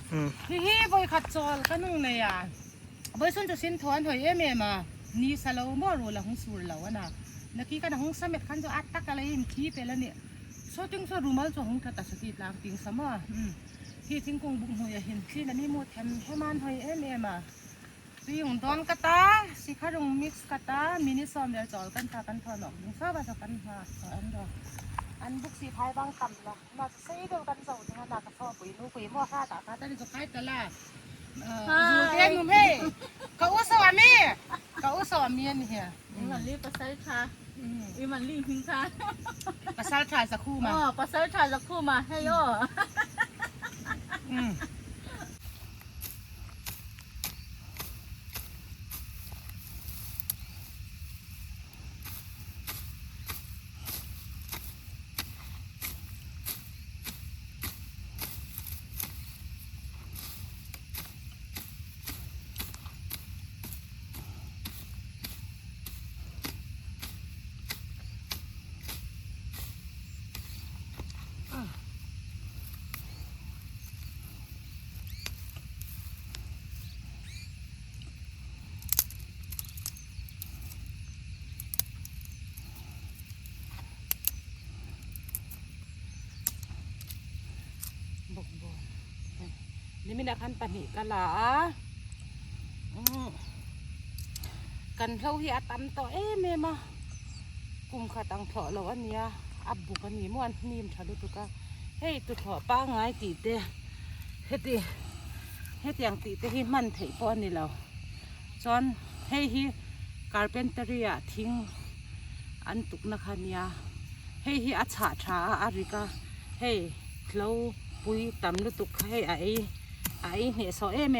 hi boy khat chol kanung ne ya boy sunจะสินทวนถอยเมมานี่สโลมอรูละหงสูรแล้วนะนักกี้กันหงสมัยขันจะอัดตักอะไรหิมทีไปแล้วเนี่ยโซจึงสรูมัลจะหงทัดตัสติลางติงสมอที่ทิ้งกงบุกหัวเห็นที่นั่นนี่มูแถมให้มันถอยเมมาตีหงดอนกตาสิขารงมิกซ์กตามินิซอมเดี๋ยวจอลกันตากันพอหนอกหงซาบะจะกันหาอันดออันบุกสีพายบางต่ำละน่าจะใช้เดียวกันเจ้าที่น่าจะชอบปุ๋ยนู้ปุ๋ยมั่วข้าตาข้าแต่นี่จะขายตลาดดูเทียนนุ่มเฮ่เขาอุตส่าห์มีเขาอุตส่าห์มีนี่เฮียอีมันรีบภาษาชาอีมันรีบหิงชาภาษาชายสักคู่มาภาษาชาสักคู่มาให้ย่อนี่มีนักขันปนิกันละกันเท่าที่อาตัมต่อเมมากุมขาตังเถาะเราอันเนี้ยอับบุกันนี่ม้วนนิ่มชาดุตุกะเฮ้ยตุเถาะป้าง่ายตีเตะเฮ็ดอย่างตีเตะที่มันเถยป้อนนี่เราจอนเฮ้ยฮีการเป็นตรียทิ้งอันตุกนักขันยาเฮ้ยฮีอัจฉาอาริกาเฮ้ยเราปุยตำลุตุกให้ไอเนี่ยสอเม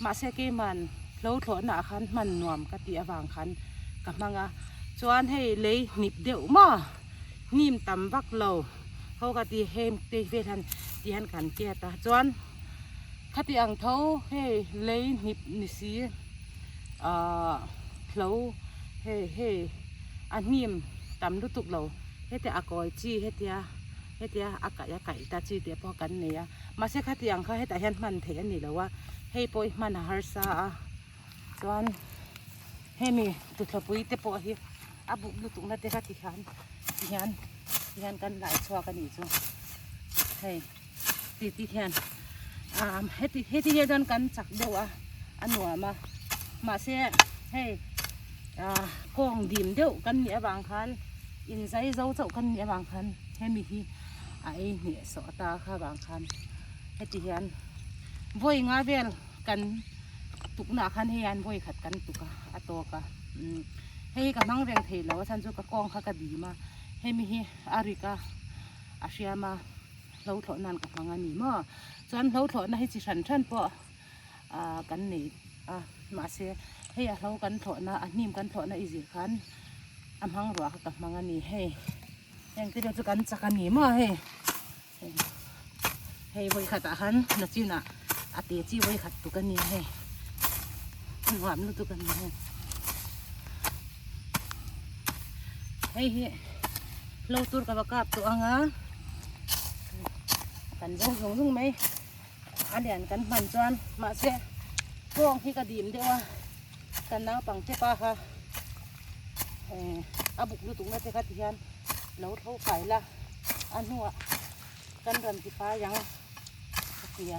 มาเสกมันเราถอนหนาคันมันหน่วมกะตีวางคันกับมังอ่ะจวนให้เลยหนิบเดียวมานิ่มตำบักเราเขากะตีเฮมตีเวทันตีหันกันเกียตาจวนคติอังเท้าให้เลยหนิบนิสีเราให้อันนิ่มตำลุตุกเราให้แต่อากอยจีให้แต่เฮียอากาศไก่ตาจีเดียพอกันเนี่ยมาเสกขัดยังเขาให้แต่เห็นมันเทียนนี่แล้วว่าให้ปอยมันหาร์ซาส่วนให้มีตุ่ปุยเตปอยอาบุลุตุงนัดเด็กที่ขันยันกันหลายชัวกันอีกจ้ะให้ตีแทนให้ที่ยันกันจักเดียวอันหนัวมาเสกให้กองดิ่มเดียวกันเนี่ยบางคันอินไซเจ้ากันเนี่ยบางคันให้มีที่ไอ้เนี่ยสอตาข้าบางคันให้ตียันบ่อยงาเวลกันตุกหนาคันให้ยันบ่อยขัดกันตุกอะตัวกะให้กับมังเรียงเทแล้วว่าฉันจะกะกองข้ากะดีมาให้มีอาริกาอาเซียมาเราถอนันกับมังอันนี้มาจนเราถอนะให้จิฉันปะกันนี่มาเสียให้เรากันถอนะอันนี้กันถอนะอีสิคันอันหังรัวกับมังอันนี้ให้ยังที่เราจะกันจักกันนี่มาให้ไว้ขัดอาหารนักจีน่ะอาเตจีไว้ขัดตุกันนี่ให้หวานตุกันนี่ให้เราตัวกับตัวงากันส่งไหมอันเดียนกันมันจวนมาเสียพวงที่กระดิ่มเดียวกันน้าปังเจ้าป้าค่ะอาบุกดูตุงนั่นเจ้าที่ยันเราเท่าไก่ละอันหัวกันรันติฟ้ายังเสีย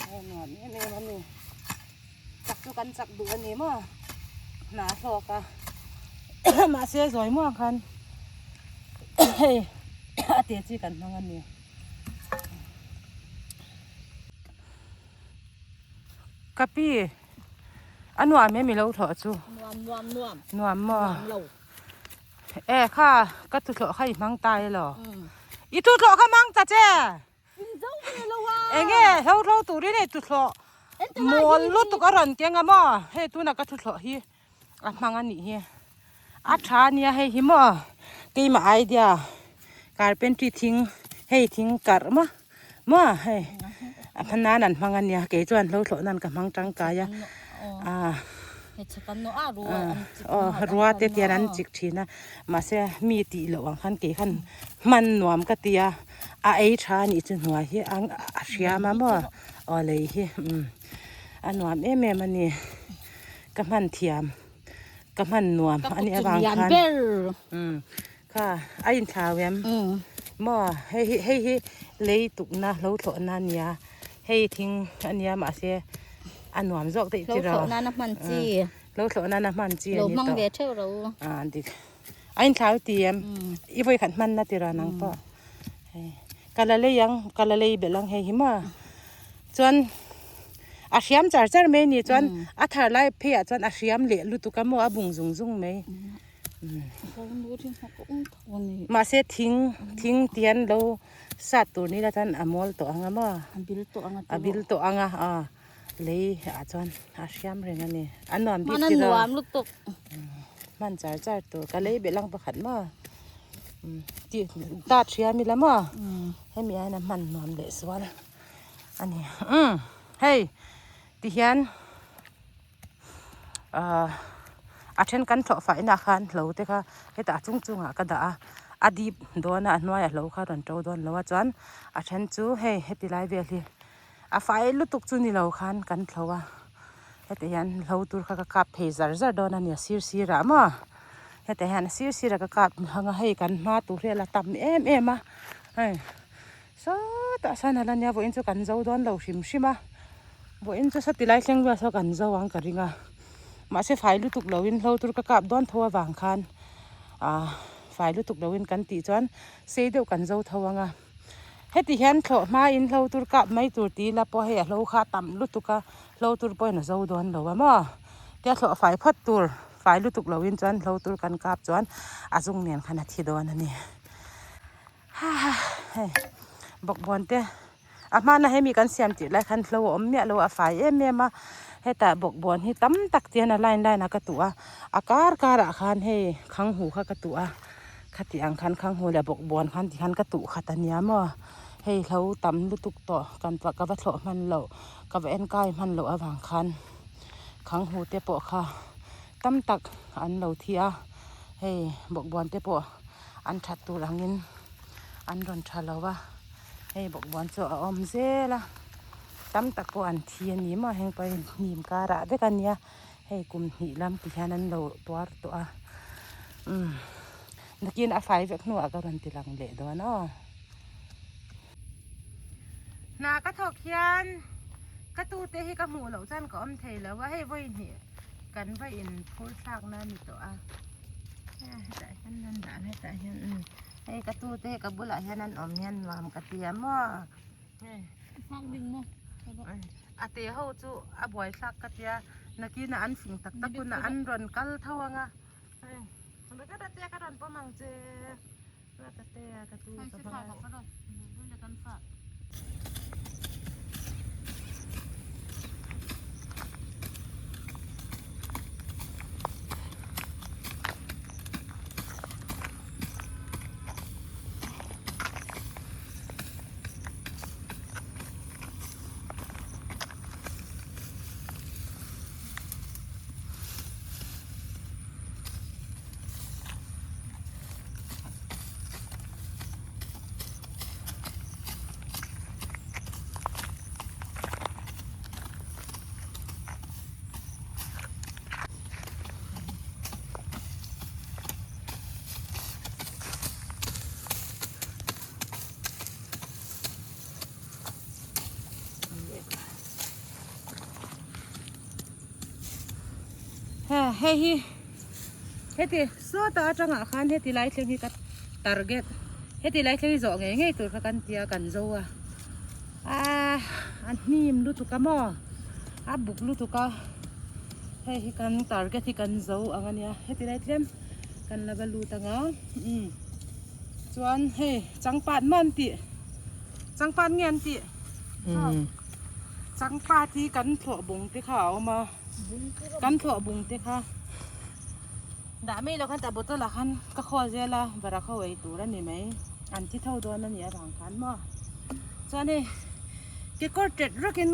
หนอนนี่มันนี่จักดูกันจักดูอันนี้มั้งหนาพอกะมาเสียสวยมั่งคันเฮ้ยเตี้ยจีกันทั้งอันนี้กะปี้อันหวานไม่มีเราถอดจูนวมมั้งข้าก็ตุ่นข้าอีมังตายหรออีตุ่นข้ามังจ้าเจ้เราตุ่นนี่ตุ่นมอลลุตุกรันเตียงอะมั้งเฮ้ตุ่นก็ตุ่นฮีมังอันนี้ฮีอาชาเนี่ยให้หิมะกีมาไอเดียการเป็นที่ทิ้งให้ทิ้งกัดมาให้พันนานันมังอันเนี่ยเกจวนเราถอนันกับมังจังกายรัวเตียนันจิกทีนะมาเสียมีตีหลวงขันเกขันมันหนวมกะเตียไอชานี่จะหน่วยที่อังอาเซียมาบ่ อ๋อเลยฮิอันหนวมมันนี่กำมันเทียมกำมันหนวมอันนี้บางคันค่ะไอ้อินทาเวมหม้อให้เลยตุกนะเราโถนันเนียให้ทิ้งอันเนี้ยมาเสียอันหนวมจอกติดเราน้ำมันจีเราโถนันน้ำมันจีเรานี่ มั่ง ต่อ เวทเรา ดิไอ้อินทาเทียมอีไว้ขันมันนะติรานังป่ะกาลเลยยังกาลเลยเบลังให้หิมะจนอาเสียมจ่าเมนี่จนอาถาไล่เพียจนอาเสียมเหลี่ยลุตุกามออาบุงซุงไหมมาเสียทิ้งเตียนเราสัตว์ตัวนี้ละจนอมอลตัวงามะบิลตัวงาเลยอาจนอาเสียมเรื่องนี้อันนอนดิจิเรามันจ่าตัวกาเลยเบลังประขันมาที่ตาเชียมีละมั้งให้มีอะไรน้ำมันนอนเละสวนอันนี้เฮ้ยที่เห็นอาเช่นกันถอดไฟนักขันเราเด็กค่ะให้ตาจุงอ่ะก็ได้อดีตโดนอันน้อยเราค่ะตอนโตโดนเราว่าจวนอาเช่นจูเฮ้ยให้ตีไล่เบียร์เลยไฟลุตุกจูนี่เราขันกันเราว่าให้แต่ยันเราตัวค่ะก็กับเพย์ซาร์โดนอันนี้ซีระมั้งแต่หันซีระก็กัดหังให้กันมาตัวเรียละตำมาเฮ้ยสอแต่สันนั่นเนี่ยบ่อินจะกันเจ้าดอนเราชิมบ่อินจะสติไล่เชียงว่าสักกันเจ้าวังกะริงมาเสียไฟลุตุกเราวินเราตัวก็กัดดอนทัวบางคันไฟลุตุกเราวินกันตีจวนเสียเดียวกันเจ้าทัวงให้ตีเห็นเขามาอินเราตัวกับไม่ตัวตีละพอให้เราขาต่ำลุตุกเราตัวปอยน่ะเจ้าดอนเราว่ามั้งเดี๋ยวเขาไฟพัดตัวไฟลุตุกเราวินจวนเราตัวกันกับจวนอาจงเนียนขนาดที่โดนนั่นนี่บอกบอลเต้อามานะให้มีกันเสียมจิตไล่คันเราอมเนี่ยเราไฟมาให้แต่บอกบอลให้ตั้มตักเตียนอะไรได้นะกระตัวอากาศการะคันให้ขังหูค่ะกระตัวขัดที่อังคันขังหูแล้วบอกบอลคันที่คันกระตุขัดตันยามั่วให้เขาตั้มลุตุกต่อกันปะกับวัตถุมันเรากับเอ็นกายมันเราอ่างคันขังหูเตปะค่ะตั้มตักอันเราเทียให้บอกบอลเตปะอันชัดตัวหลังนี้อันโดนชาเราว่าให้บอกบอลจะอมเซละตั้มตักปอันเทียนนี้มาแห่งไปหิมการะด้วยกันเนี่ยให้กลุ่มหิลำที่แค่นั้นเราตัวนักกินอาไฟแบบหนูก็รันติลังเละด้วยเนาะนากระถกยันกระตูเตะให้กระหมูเหล่าจันก็อมเทแล้วว่าให้ไว้เนี่ยกันไว้อินพูดซากนั่นตัวแต่ฉันนั่นด่าให้แต่ฉันให้กระตูเตะกับบุหรี่ฉันนั่นอมยันวามกระเทียมมั่วฟังดึงมั้งอาเตะเขาจูอาบวยซากกระเทียนักกินอันฝิ่งตักตะกุนอันรอนกัลเท่าไงแล้วก็เตะกระดอนประมังเจก็เตะกระตูกระบาดเฮ้ที่สุดตาจังอาคารเฮ้ที่ไล่เรื่องนี้ก็ target เฮ้ที่ไล่เรื่องนี้จ่อไงตัวกันเตียกันโซ่อันนี้มรู้ตุกะมั่วบุกรู้ตุกะเฮ้กัน target ที่กันโซ่อันนี้เฮ้ที่ไล่เรื่องกันละบลูตังส่วนเฮ้จังปาดมันติจังปาดเงียนติจังปาดที่กันถั่วบงที่เขาเอามากันถั่วบุงเตค่ะด่าไม่เราคันแต่บทตัวละคันก็ข้อเสียละบาราเข้าไว้ตัวนั่นนี่ไหมอันที่เท่าตัวนั่นเนี่ยบางคันมั่วส่วนนี้แกก็เจ็ดรักกิน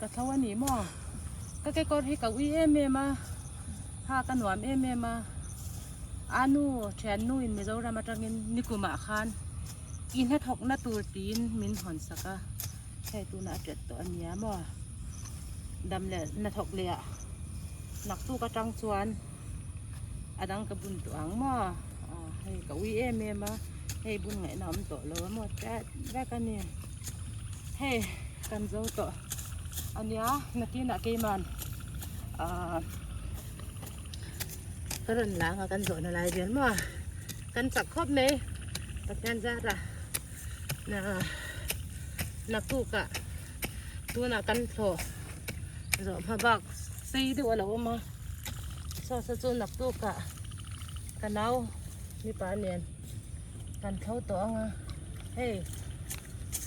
กับเท่าวันนี้มั่วก็แกก็ให้กับวีมาหากันหวานมาอานูแชนนูอินเมเจ้ารามาจังอินนิกุมาคันอินให้ถกหน้าตัวตีนมินหอนสัก ใช่ตัวน่าเจ็ดตัวอันเนี้ยบ่ดำเลยน่าถกเลยอ่ะนักตู้กระจังชวนอดังกระบุญตัวอังบ่ให้กวีเอเมมาให้บุญไงน้ำตัวเลยหมดแรกกันเนี่ยให้กันเจ้าตัวอันเนี้ยนักกินนักกินมันก็เรื่องล้างกันโดนอะไรเดี๋ยวมั้งกันสักครบไหมแต่กันจะละนักตู้กะตัวนักกันโถโดนพะบักซีดีกว่าเรามาชอบสู้นักตู้กะกันเอามีปลาเนียนกันเข้าตัวงะเฮ้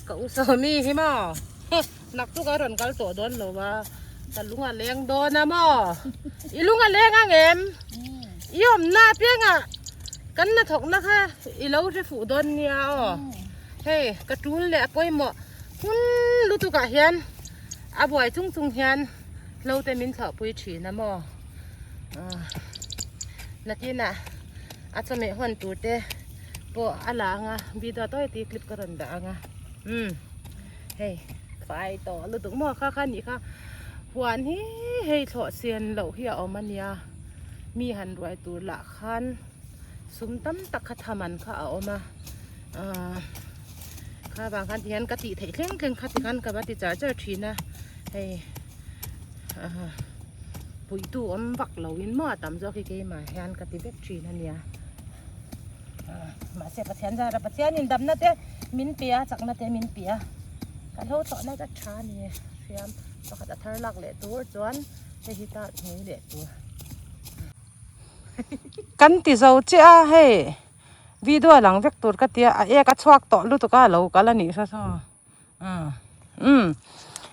กะอุศมีใช่ไหมนักตู้กะโดนกันตัวโดนหรือว่ากันลุงอ่ะเลี้ยงโดนนะมั้งอีลุงอ่ะเลี้ยงอ่ะเอ็มยอมหน้าเพียงอ่ะกันน่ะถกนะคะอีเราจะฝูดนเนี่ยเฮ้กระตุ้นแหละป่วยหมดคุณรู้ตุกะเฮียนอาบ่อยทุ่งเฮียนเราแต่มินสอบปุยฉีนะหมอนักกินอ่ะอาจจะไม่หันตูเตะปออะไรงะบีดาต้อยตีคลิปกระดังอ่ะเฮ้ไปต่อรู้ตุกหมอค่ะนี่ค่ะหวานเฮ้ถอดเสียนเหล่าเฮียเอามันเนี่ยมีหันรวยตัวละคันสุมตั้มตักขทามันข้าเอามาข้าบางคันที่ยันกะติไถเข่งคันที่คันกับว่าติจ่าเจ้าทีนะให้ปุ๋ยตู้วักเหลาวินหม้อตำเจ้าขี้เกยมายันกะติเวกทีนั่นเนี่ยมาเสียประเทศจะรับประเทศนินดำนะเต้มินเปียจากนะเต้มินเปียกันเท่าต่อน่าจะช้านี่พยายามต้องขัดทะลักเลยตัวจวนให้ฮิตาหนีเด็ดตัวกันติเจ้าเจ้าให้วิดีโอหลังเวกตัวก็เตียก็ชวักต่อรู้ตัวก็เราก็ละนี่ซะ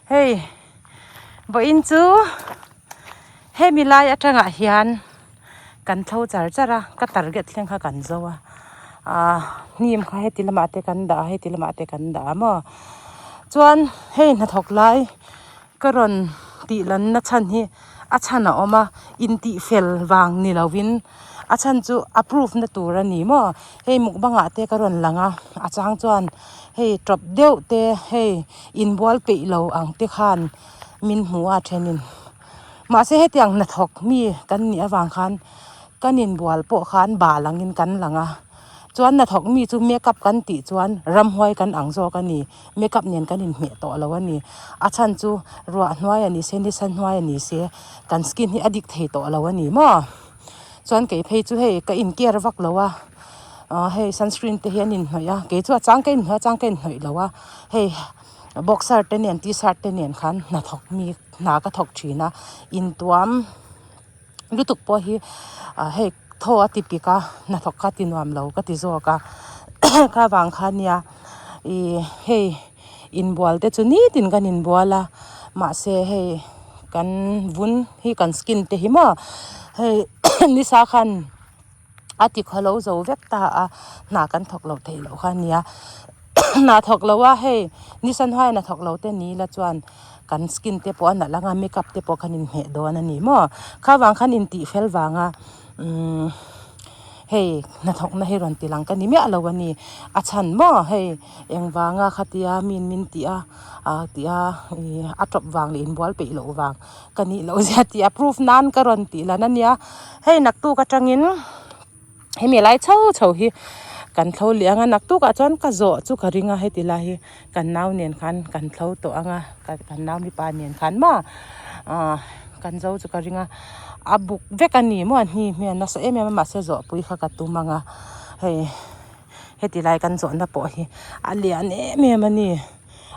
เฮ้บ่อินจูเฮ้มีลายจังอ่ะเฮียนกันเท่าจ้าระก็ตาร์เก็ตเลี้ยงข้ากันเจ้านี่มข้าให้ติละมาเตกันด่าให้ติละมาเตกันด่ามั่วจวนเฮ้นัดหกไลก็รอนตีลันนัดฉันฮีอาชันเอามาอินติเฟลวางนี่เราวินอาชันจู approve นะตัวนี้มั่วเฮ้มุกบังอาเตก็รอนหลังอาจารย์จวนเฮ้ drop เดียวเตเฮ้ involve ไปเราอังเตขานมินหัวเทนินมาเสียให้เตียงนัดหกมีกันนี่วางคันกันนินบัวโปะคันบ่าหลังนินกันหลังจวนน่ะถกมีจูเมกับกันติจวนรำห้อยกันอังโซกันนี่เมกับเนียนกันนินเหี่ยต่อแล้ววันนี้อาชันจูรัวห้อยอันนี้เส้นที่สันห้อยอันนี้เสียกันสกินที่อดิกเทต่อแล้ววันนี้มั่วจวนเก๋เพยจูให้ก็อินเกียร์วักแล้วว่าให้ซันสกรีนเตียนินหน่อยเก๋จูจ้างกันหน่อยจ้างกันหน่อยแล้วว่าให้บ็อกเซอร์เตเนียนตีซาร์เตเนียนคันน่ะถกมีหนากระถกชีนะอินตัวมรู้ตุกพอฮีให้โทษติปิกานักขัดตินวามเราก็ติโซกาข้าบางคันเนี่ยเฮอินบัวเตจุนี่ตินกันอินบัวละมาเซเฮกันวุ้นฮีกันสกินเตหิมะเฮนิสาคันอาทิตย์เขาเราจะเวกตาหนากันถกเราเทเราคันเนี่ยหนาถกเราว่าเฮนิสันห้อยหนาถกเราเตนี้ละจวนกันสกินเตปอนน่ะละงาเมคอัพเตปอคันอินเหดอนนี่มอข้าบางคันอินติเฟลวางเฮ้นัทกนะเฮรันติลังกันนี่ไม่เอาวันนี้อาชันมอเฮ้ยังวางขัดยามินติอาติอาอัตรบวางเลยอินบอลไปโลวางกันนี่เราจะติอาพรูฟนั้นก็รันติแล้วนั่นเนี่ยเฮ้นักตู้กระจังอินเฮ้มีหลายเช่าฮีกันเท่าเลี้ยงนักตู้กระจอนกระโจจุกระริงให้ติลาฮีกันน้าวเนียนขันกันเท่าตัวกันน้าวมีปานเนียนขันมากันเจ้าจุกระริงอาบุกเวกันนี่มั่วนี่เมียนัสเอเมียมาเสจปุยข้ากัตุมังเฮติไลกันสอนตะปอยอาเลียนเมียมันนี่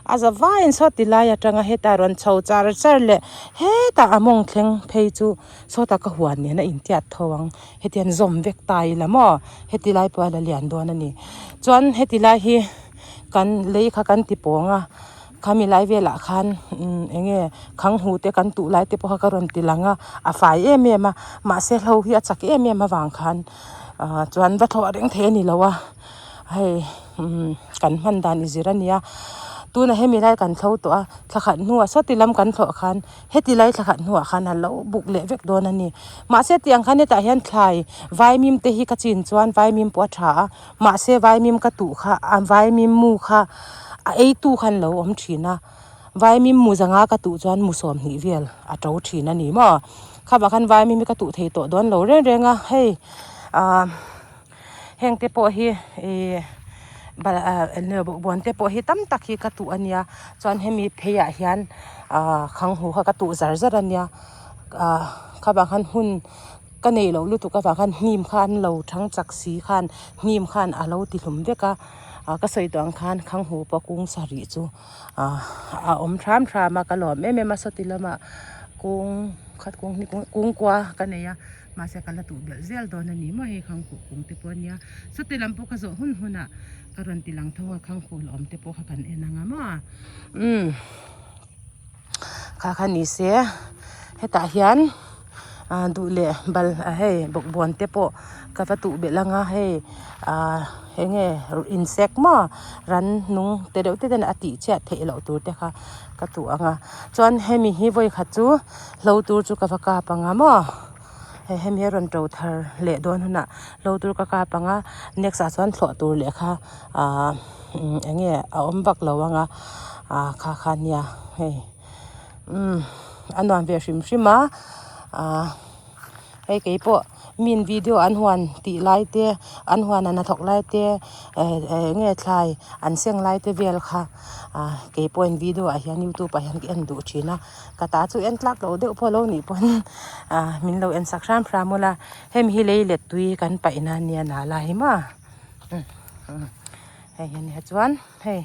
อาจะว่าอินสอติไลจังเฮตารอนชาวจาร์เจอร์เล่เฮตาอมงเคงเพยจูสอตากหัวเนี่ยนะอินเตียทวังเฮติอันซอมเวกตายละมั่วเฮติไลปอยละเลียนตัวนั่นนี่จวนเฮติไลฮีกันเลยข้ากันติปงข้ามีไลฟ์เวลาคันเองขังหูเตกันตุไลเตปะการันติลังฝ่ายเมียมาเซลเฮียจักเมียมาวางคันจวนวัตถุเร่งเทนี่แล้วว่าให้กันมันดานอิจิรันเนียตัวน่ะให้มีไลกันเท่าตัวสกัดหัวสติลำกันเถาะคันเฮติไลสกัดหัวคันแล้วบุกเละเวกโดนนั่นนี่มาเซตียงคันเนี่ยแต่เห็นใครไวมิมเตหิกจินจวนไวมิมปวดขามาเซไวมิมกระตุค่ะไวมิมมูค่ะไอตู้คันเราชีนะ vai mi mu zanga ka tu chuan mu som ni vel a to thin ani mo kha ba khan vai mi ka tu thei to don lo renga hei heng te po hi ne bon te po hi tam tak hi ka tu ania chuan hemi pheya hian khang hu kha ka tu zar zar ania kha ba khan hun ka nei lo lu tu ka ba khan hnim khan lo thang chak si khan hnim khan a lo ti hlum veka ka soi tong khan khang hu pa kung sari chu om tham ma ka lom me ma sotilama kung khat kung ni kung kwa ka neya ma se kala tu bel zel don ani mo he khang ku kung te ponia sotilam po ka zo hun huna karon tilang thonga khang khu lom te po kha kan enanga ma kha kha ni se heta hian du le bal hei bok bon te po ka va tu belanga hei henge insect ma ran nung te deuh te den ati che the lo tur te kha ka tu anga chuan hemi hi voi kha chu lo tur chu ka va ka panga mo hemi ron to thar le don huna lo tur ka panga next a chuan thlo tur le kha enge a om bak lo anga kha kha nia hei anwan ve shim shima hei ke po min video an huan ti lai te an huan an thok lai te nge thlai an seng lai te vel kha ke point video a hian youtube a hian en du thina ka ta chu en tlak lo de pholo ni pon min lo en sakram pramula hem hi le let tui kan pa ina nia na la hi ma hei ni ha chuan hei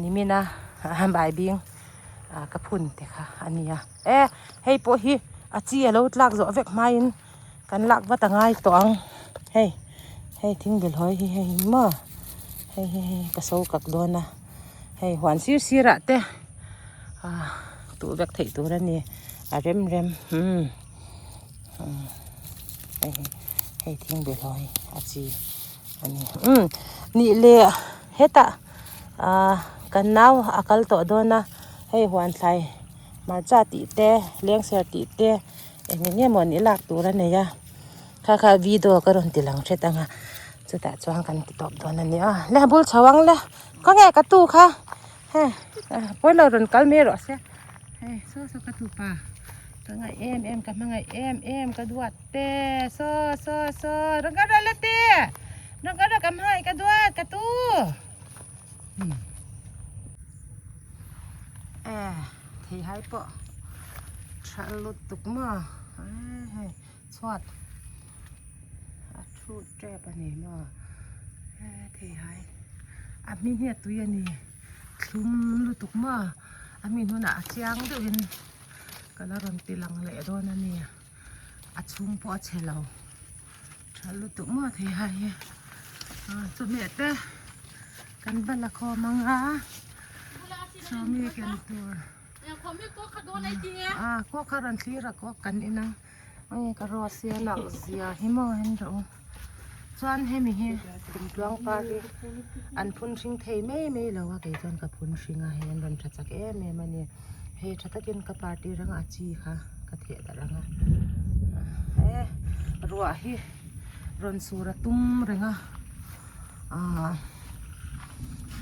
ni mina bai bing ka phun te kha ania hei po hi achi alo tlak zo vek main kan lak wa tangai tong hei thing bel hoi hi hei ma hei ka so kak dona hei hwan sir sira te tu vek thei tu rani a rem hei thing bel hoi achi ani ni le heta kan naw akal to dona hei hwan thlai mar cha ti te leng ser ti te nge mon ni lak tur ane ya kha video ka ron tilang thetanga chuta chuang kan ki top don ani le bul chawang le ko nge ka tu kha he poilo ron kal me ro se he so ka tu pa ka ngai em ka mangai em ka duat te so rong ka le te rong ka ka mai ka duat ka tu thì hai bộ trả lụt tục mà xoát chút trẻ bà này mà thì hai mình hiện tụi anh lum lụt tục mà mình nó nã chiang được in cái là còn tì lăng lệ đó nè chung bỏ chè lâu trả lụt tục mà thì hai cho mẹ té căn bản là kho mang á cho mẹ cái tour ko karan thira ko kan ina ai ka ro sia na zia himo hen ro chuan hemi hi tuang pa ri an phun sing thei me lo wa ke chuan ka phun singa hen ron tha chak me mani he thatakin ka party ranga chi kha ka the da ranga ruwa hi ron sura tum renga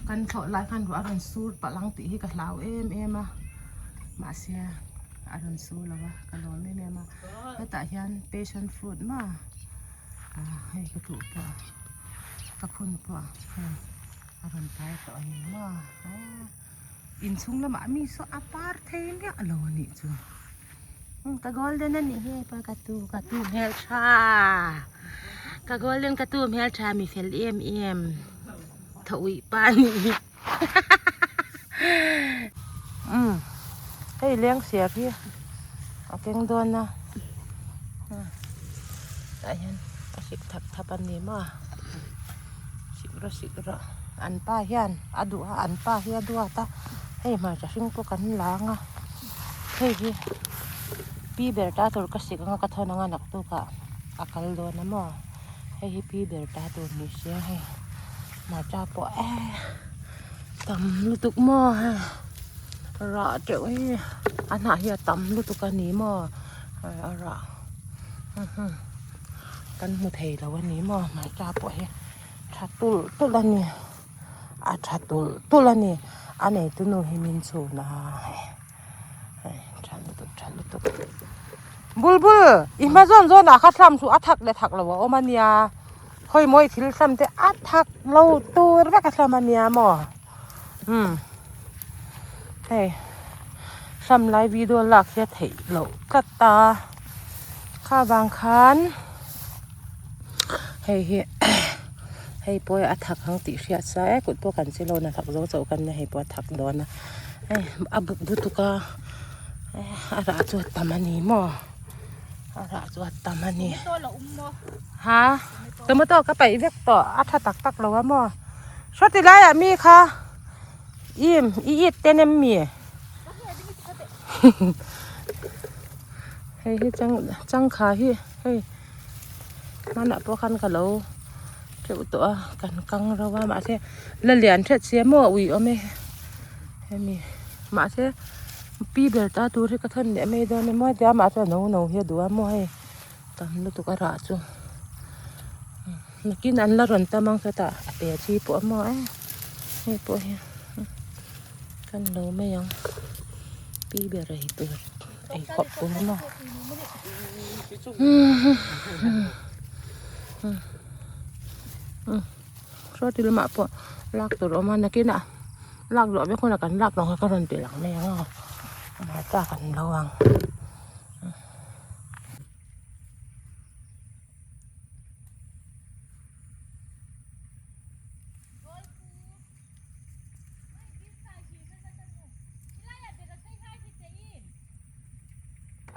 kan tho lai kan ruwa ron sur pa lang ti hi ka hlau em ma sia aron su lawa kalon me ma ta hian passion fruit ma hei ka tu pa ka phun pa aron tai to ani ma in chung lama mi so apar thein ya alo ni chu ka golden ani he pa ka tu hel cha ka golden ka tu hel cha mi fel em thui pa ni hei leng sia phi keng don na ayan kasik thap ani ma sikra an pa hian adu an pa hi adu ta hei ma cha sing ko kan langa hei hi pi ber ta tor kasik nga ka thona nga nak tu ka akal don na mo hei hi pi ber ta tor ni sia hei ma cha po tam lutuk mo ha ra treu hi an ha hi tam lutuk ani mo ra kan mu thei lo ani mo ma cha po he thatul tulani thatul tulani anh này tụi nó hay mình số na chăn lụt bulbul imazon à khát làm số attack để thắc là vợ omania khơi môi thil xăm thế attack lâu tu rất là xăm mania mò hey xăm lại video lạc sẽ thấy lâu cắt taข้าบางคันให้ปอยอัดทักทั้งติเสียใจกดพวกกันสิโลนะทักโจกันนะให้ปอยทักดอนนะบุตุกาอาราจวดตามันนี่มออาราจวดตามันนี่ฮะตัวมาโตก็ไปเรียกต่ออัดตักแล้วว่ามอชดติไรอ่ะมีค่ะอีเตนมีให้จังขาให้มันอะพวกคันกับเราเจ้าตัวกันกังเราว่ามาเช่ละเหรียญเช็ดเสียมั่วอุ้ยเอาไม่ให้มีมาเช่ปีเบลตาตัวที่กระทันเนี่ยไม่โดนไม่มั่วจ้ามาเช่หนูเฮียดูว่ามั่วให้ตามลูกตุกระจุนักกินอันละรันตามังสตาเปียชีปวดมั่วให้ปวดกันเราไม่ยังปีเบลอะไรตัวไอ้ขอบตัวมั่วชอบที่เรามาปวดลากตัวออกมานะกินอ่ะลากหลอดไม่คนละกันลากน้องก็รันตีหลังแม่ก็มาจ้ากันระวัง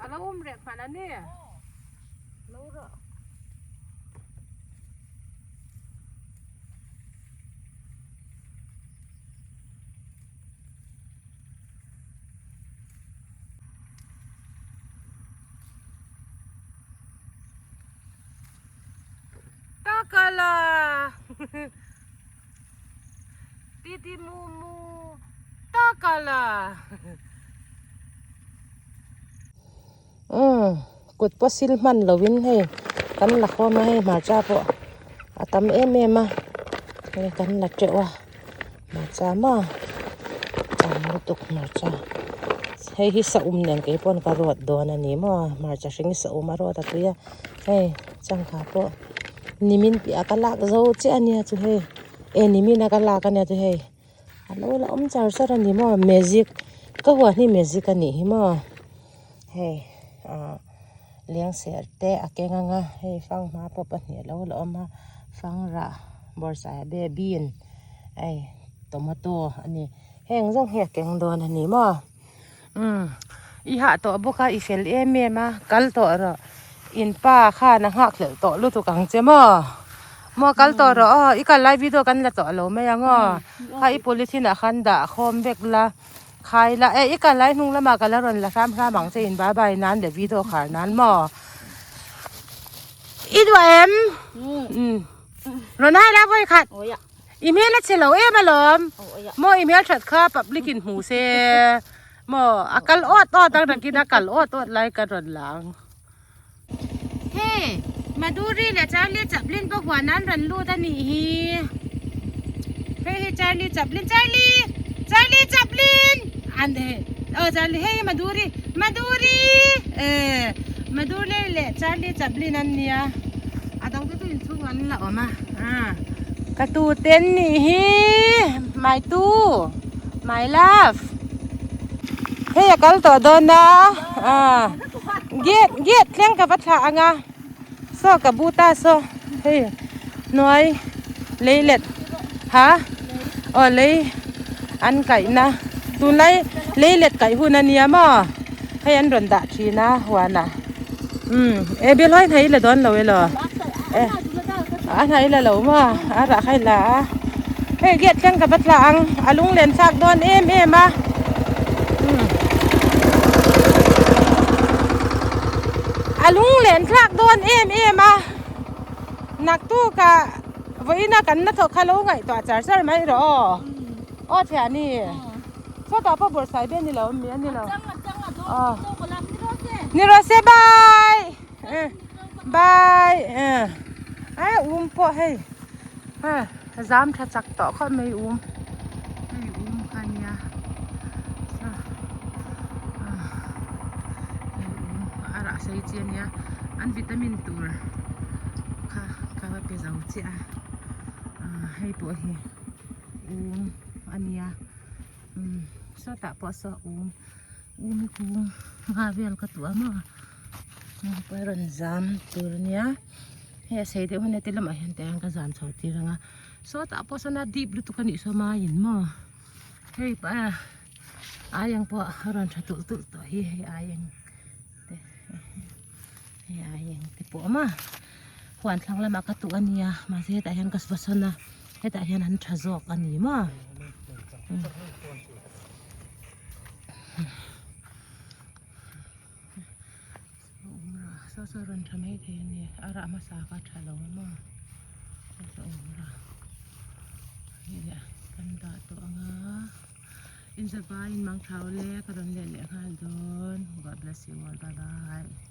แล้วอุ้มเด็กฝันอันนี้รู้หรอตากาลาติมูตากาลากดปสิลมันเราวินให้กันหลักว่ามาให้มาจ้าปะตำมาให้กันหลักเจ้าว่ามาจ้ามาตำรุตุกมาจ้าให้ฮิสเนี่ยกี่ปอนกระโดดโดนอันนี้มาจ้าสิ่งฮิสมารอดตัวyaให้จังขาปะนิมินปีอากันลักเจ้าเจ้าเนี่ยจุให้นิมินอากันลักกันเนี่ยจุให้แล้วเราจ้าสระนี่เมจิกก็หัวนี่เมจิกอันนี้ให้เลี้ยงเสียแต่อาเกงงะให้ฟังมาปะปะเนี่ยแล้วเรามาฟังระบอสายเบบีนไอ้ตมาโตอันนี้แห้งจังเหี่ยแกงโดนอันนี้อีหะตัวบุกอีเฟลเมมากัลตัวระอินป้าข้านังหักเหลวตัวลูกตุกังเจมอกัลตัวระอีกันไลฟ์วิดีโอกันละตัวเราไม่ยังข้าอีโพลิทินะคันด่าคอมเบกละใครละอีกันไล่นุ่งละมากันแล้วรอนละซ้ำซ้ำบังเสียนบายบายนั้นเดี๋ยววิดีโอขานั้นมออีตัวรอนให้แล้วไว้ขัดอีเมลละเชลเอามาล้อมมออีเมลฉัดข้าปับลิกินหูเซมออากัลอดตั้งกินอากัลอดไล่กันรอนหลังเฮ้มาดูดิแหละจ้าเรียจับเล่นพวกหัวนั้นรันลู่ท่านี่เฮ้จ้าเรียจับเล่นจ้าเรียจับเล่นอันเดจาร์ลีเฮ้มาดูดิมาดูเลยจาร์ลีจับลีนันเนี่ยต้องตัวอินทุกวันละออกมากระตูเต้นนี่ไม่ตู้ไม่ลาฟเฮ้ยกัลตัวโดนนะเกียดเลี้ยงกับพัชราอ่ะโซกับบูตาโซเฮ้ยน้อยเลยเล็ดฮะเลยอันไก่นะตุนเลยเล็ดไก่หุ่นนี่มั้งให้อันรอนดาชีนะหัวน่ะเบลอยไทยละดอนเราเหรออันไทยละเรามาอะไรใครละให้เกียรติกันกับบัตรหลังลุงเล่นซากดอนมาลุงเล่นซากดอนมานักตู้กะวันนี้กันนักถกขลุ่งไงตัวจ่าใช่ไหมหรอเทียนี่ชอบตัวพวกบริษัทนี่เราเมียนี่เรานี่เราเซบายพอให้จามชัดจักต่อเขาไม่คันยา sei chian ya an vitamin tur kha ba pe zau chi a hei po hi ania sa ta po sa ku nga vel ka tu ama pa ron zam tur nia he sei de hone te lama hen te ang ka zam chho ti ranga so ta po sa na deep lu tu kan i so ma in mo hei pa ayang po ron thatu tu to hi ayang te po ma kwan thlang lama ka tu ania ma se ta hen kas basana he ta hen an thazok ani ma so ron thamai the ni ara ma sa ka thalo ma so ya kan da to anga in the vine mang thau le ka ron le le khal don god bless you all bye bye